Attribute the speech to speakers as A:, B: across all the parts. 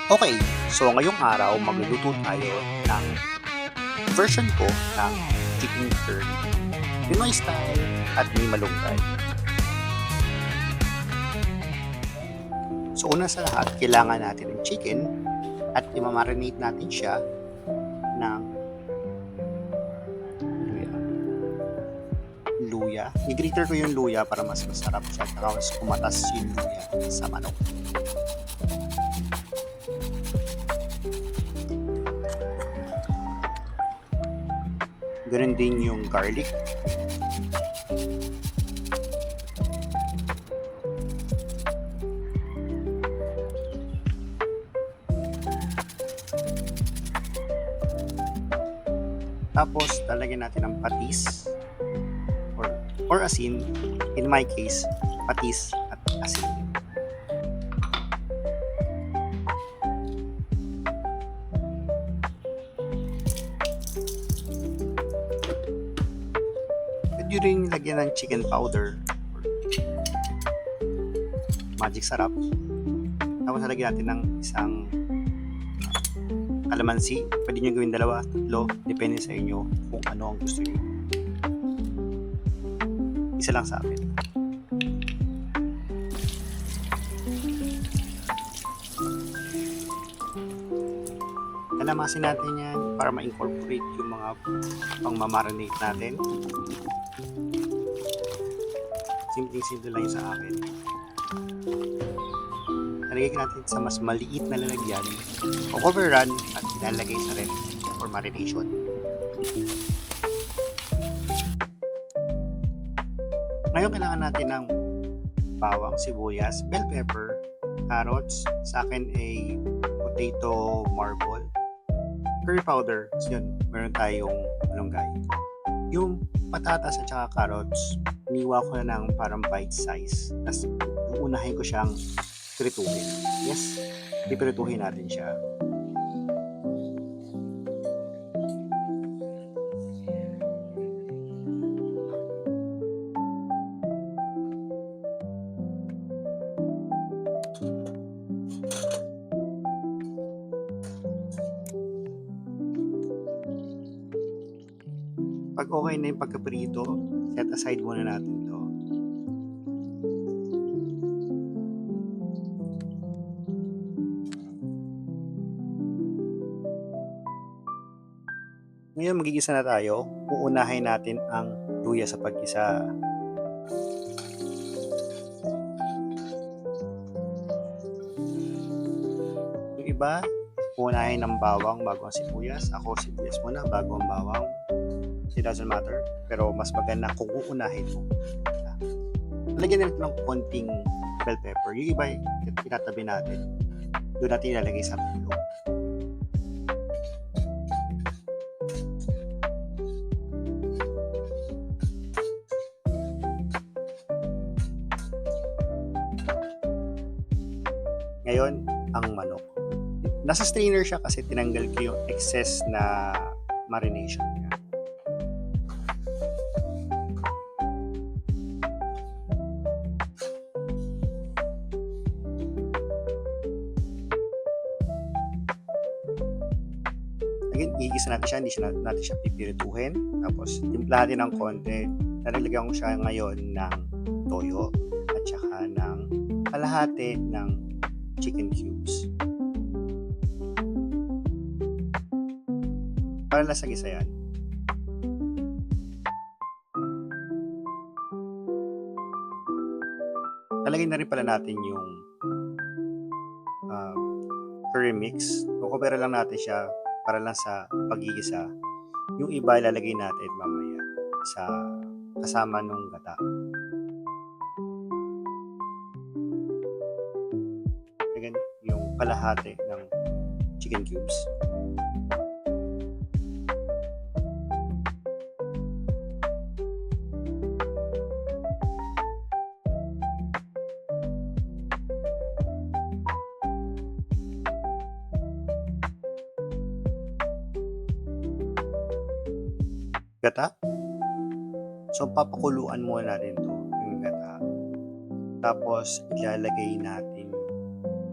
A: Okay, so ngayong araw magluluto tayo ng version ko ng chicken curry. Pinoy style at may malunggay. So una sa lahat, kailangan natin ng chicken at imamarinate natin siya ng luya. I-grater ko yung luya para mas masarap siya at mas kumatas yung luya sa manok. Ganun din yung garlic. Tapos, lalagyan natin ng patis or asin. In my case, patis at asin. Pwede rin lagyan ng chicken powder or magic sarap. Tapos lagyan natin ng isang kalamansi. Pwede nyo gawin 2, 3, depende sa inyo kung ano ang gusto nyo. Isa lang sa akin. Kalamasin natin yan para ma-incorporate yung mga pang-marinate natin. Simple lang yun sa akin. Nalagay natin sa mas maliit na lalagyan o overrun at ilalagay sa ref for marination. Ngayon kailangan natin ng bawang, sibuyas, bell pepper, carrots, sa akin ay potato marble, curry powder, so yun, meron tayong malunggay. Yung patatas at saka carrots, iniwa ko na ng parang bite size. Tapos uunahin ko siyang pirituhin. Yes, pipirituhin natin siya. Pag okay na yung pagkaprito, set aside muna natin to. Ngayon magigisa na tayo. Uunahin natin ang luya sa paggisa. Yung iba, uunahin ng bawang bago ang sibuyas. Ako sibuyas muna bago ang bawang. It doesn't matter. Pero mas maganda kung uunahin mo. Lagyan natin ng konting bell pepper. Yung iba, itatabi natin. Doon natin ilalagay sa pilo. Ngayon, ang manok. Nasa strainer siya kasi tinanggal ko yung excess na marination niya. Again, igisa natin siya, hindi natin siya pipirituhin. Tapos, timpla natin ng konti. Nalagyan ko siya ngayon ng toyo at saka ng kalahati ng chicken cubes. Para lasagisa yan. Talagay na rin pala natin yung curry mix. Kukubera lang natin siya para lang sa pagigisa. Yung iba ilalagay natin mamaya sa kasama nung gata. Again, yung kalahati ng chicken cubes. Gata. So, papakuluan muna natin to yung gata. Tapos ilalagay natin,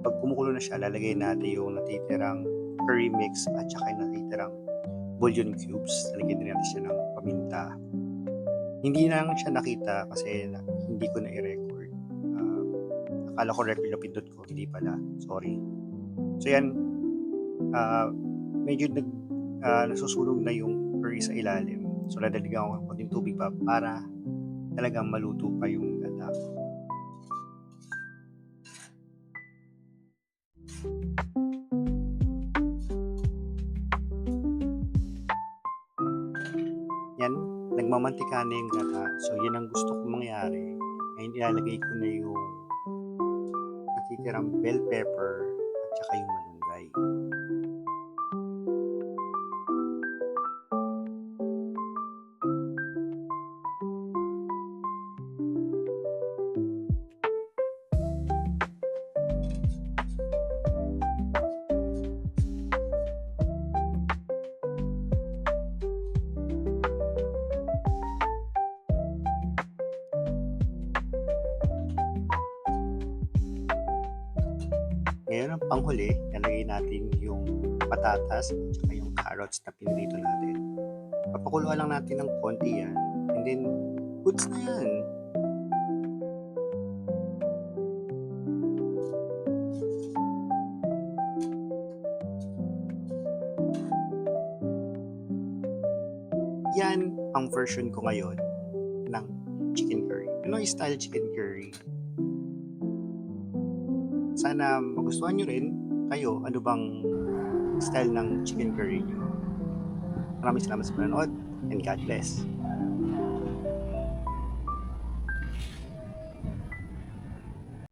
A: pag kumukulo na siya, lalagay natin yung natitirang curry mix at saka yung natitirang bouillon cubes. Lalagyan din natin siya ng paminta. Hindi na lang siya nakita kasi hindi ko na i-record. Akala ko record na pindot ko, hindi pala. Sorry. So yan, medyo nasusunog na yung curry sa ilalim. So ladaligan ko ng konting tubig pa para talagang maluto pa yung gata. Yan, nagmamantika na yung gata. So yan ang gusto kong mangyari. Ngayon ilalagay ko na yung natitirang bell pepper at saka yung malunggay. Ngayon ang panghuli, lalagay natin yung patatas at saka yung carrots na pinrito natin. Papakuluan lang natin ng konti yan. And then, goods na yan. Yan ang version ko ngayon ng chicken curry. Pinoy style chicken curry. Sana magustuhan nyo rin kayo ano bang style ng chicken curry nyo. Maraming salamat sa panonood and God bless.